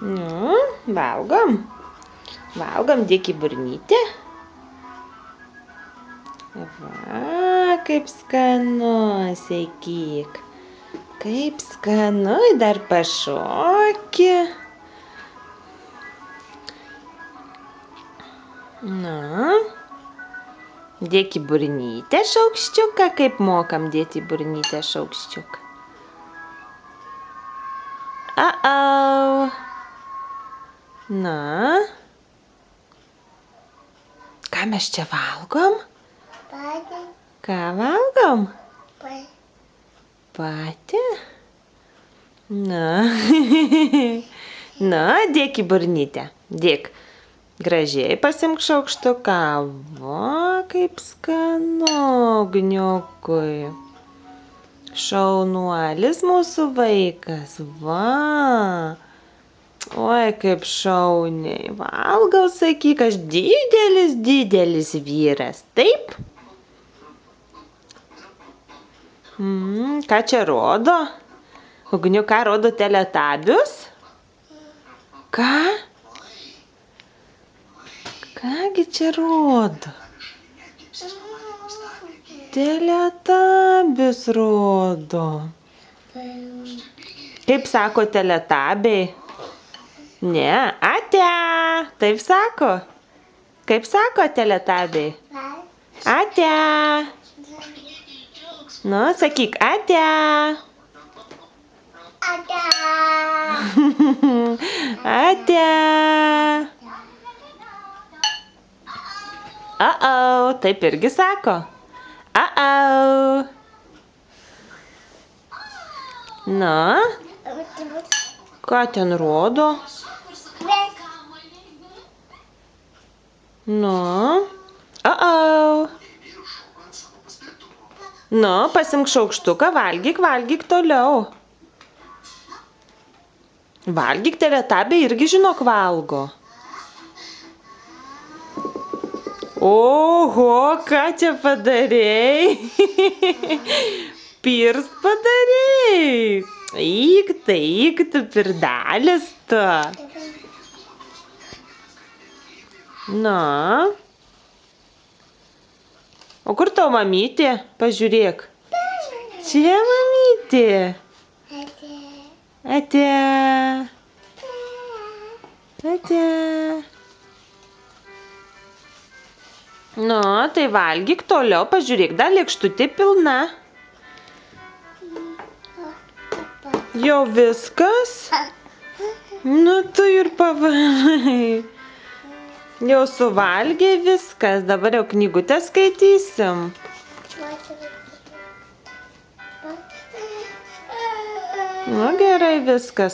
Nu, valgom. Valgom, dėk į burnytę. Va, kaip skanu, sakyk. Kaip skanu, dar pašoki. Na, dėk į burnytę šaukščiuką, kaip mokam dėti į burnytę šaukščiuką. Au. Na. Ką mes čia valgom? Patį. Ką valgom? Patį. Na. Na, dėk į burnytę. Dėk. Gražiai pasimk šaukštuką. Va, kaip skanu, gniukui. Šaunuolis mūsų vaikas. Va. Oi, kaip šauniai. Valgau, sakyk, aš didelis vyras. Taip? Ką čia rodo? Ugniu, ką rodo teletabius? Ką? Kągi čia rodo? Teletabius rodo. Kaip sako teletabiai? Ne, ate. Taip sako? Kaip sako teletabiai? Ate. Nu, sakyk, ate. Ate. Ate. Au, taip irgi sako. Au. Na, ką ten rodo? Nu, au. Nu, pasimk šaukštuką, valgyk toliau. Valgyk, teletabiai irgi žinok valgo. Oho, ką čia padarei? Pirst padarei. Eik tu, pirdalis tu. Na. O kur tau mamytė? Pažiūrėk. Čia mamytė. Ate. Ate. Nu, tai valgyk toliau, pažiūrėk, dar lėkštutė pilna. Jau viskas? Nu, tu ir pavalgai. Jau suvalgė viskas, dabar jau knygutę skaitysim. Nu, gerai viskas.